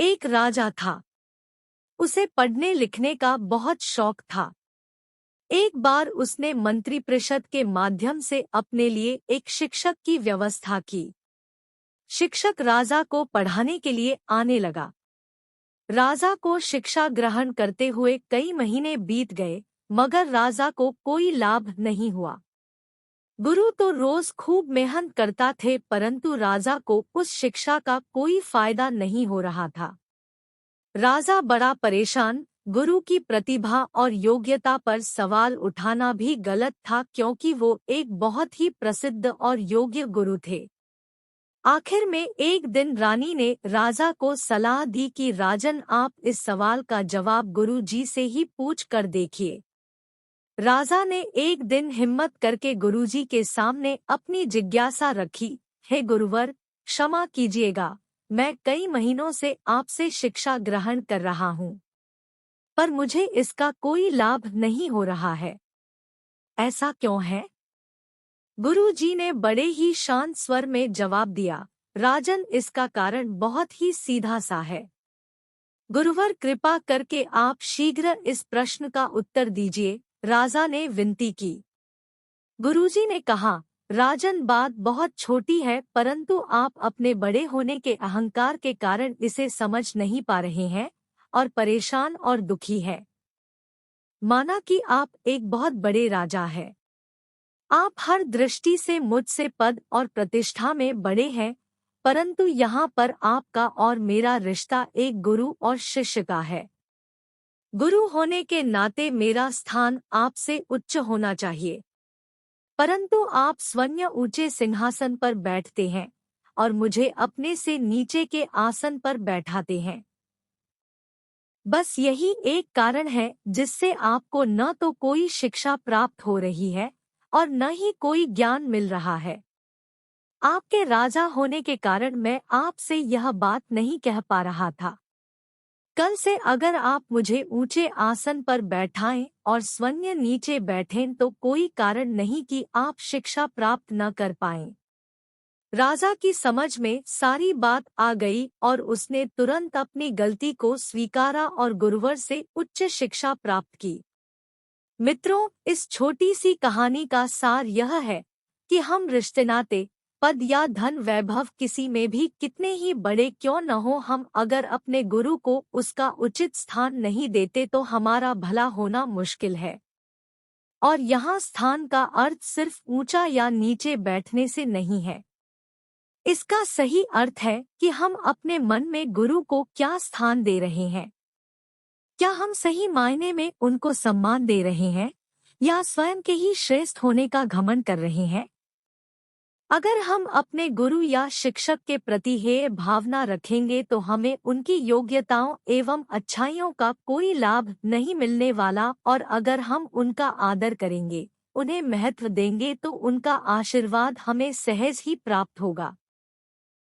एक राजा था। उसे पढ़ने लिखने का बहुत शौक था। एक बार उसने मंत्रिपरिषद के माध्यम से अपने लिए एक शिक्षक की व्यवस्था की। शिक्षक राजा को पढ़ाने के लिए आने लगा। राजा को शिक्षा ग्रहण करते हुए कई महीने बीत गए, मगर राजा को कोई लाभ नहीं हुआ। गुरु तो रोज खूब मेहनत करता थे, परंतु राजा को उस शिक्षा का कोई फायदा नहीं हो रहा था। राजा बड़ा परेशान। गुरु की प्रतिभा और योग्यता पर सवाल उठाना भी गलत था, क्योंकि वो एक बहुत ही प्रसिद्ध और योग्य गुरु थे। आखिर में एक दिन रानी ने राजा को सलाह दी कि राजन, आप इस सवाल का जवाब गुरु जी से ही पूछ कर देखिए। राजा ने एक दिन हिम्मत करके गुरुजी के सामने अपनी जिज्ञासा रखी। हे गुरुवर, क्षमा कीजिएगा, मैं कई महीनों से आपसे शिक्षा ग्रहण कर रहा हूँ, पर मुझे इसका कोई लाभ नहीं हो रहा है। ऐसा क्यों है? गुरुजी ने बड़े ही शांत स्वर में जवाब दिया, राजन, इसका कारण बहुत ही सीधा सा है। गुरुवर, कृपा करके आप शीघ्र इस प्रश्न का उत्तर दीजिए, राजा ने विनती की। गुरुजी ने कहा, राजन, बात बहुत छोटी है, परंतु आप अपने बड़े होने के अहंकार के कारण इसे समझ नहीं पा रहे हैं और परेशान और दुखी है। माना कि आप एक बहुत बड़े राजा हैं। आप हर दृष्टि से मुझसे पद और प्रतिष्ठा में बड़े हैं, परंतु यहाँ पर आपका और मेरा रिश्ता एक गुरु और शिष्य का है। गुरु होने के नाते मेरा स्थान आपसे उच्च होना चाहिए, परंतु आप स्वयं ऊंचे सिंहासन पर बैठते हैं और मुझे अपने से नीचे के आसन पर बैठाते हैं। बस यही एक कारण है जिससे आपको न तो कोई शिक्षा प्राप्त हो रही है और न ही कोई ज्ञान मिल रहा है। आपके राजा होने के कारण मैं आपसे यह बात नहीं कह पा रहा था। कल से अगर आप मुझे ऊंचे आसन पर बैठाएं और स्वयं नीचे बैठें तो कोई कारण नहीं कि आप शिक्षा प्राप्त न कर पाएं। राजा की समझ में सारी बात आ गई और उसने तुरंत अपनी गलती को स्वीकारा और गुरुवर से उच्च शिक्षा प्राप्त की। मित्रों, इस छोटी सी कहानी का सार यह है कि हम रिश्ते नाते, पद या धन वैभव किसी में भी कितने ही बड़े क्यों न हो, हम अगर अपने गुरु को उसका उचित स्थान नहीं देते तो हमारा भला होना मुश्किल है। और यहाँ स्थान का अर्थ सिर्फ ऊंचा या नीचे बैठने से नहीं है। इसका सही अर्थ है कि हम अपने मन में गुरु को क्या स्थान दे रहे हैं। क्या हम सही मायने में उनको सम्मान दे रहे हैं या स्वयं के ही श्रेष्ठ होने का घमंड कर रहे हैं? अगर हम अपने गुरु या शिक्षक के प्रति हेय भावना रखेंगे तो हमें उनकी योग्यताओं एवं अच्छाइयों का कोई लाभ नहीं मिलने वाला, और अगर हम उनका आदर करेंगे, उन्हें महत्व देंगे तो उनका आशीर्वाद हमें सहज ही प्राप्त होगा।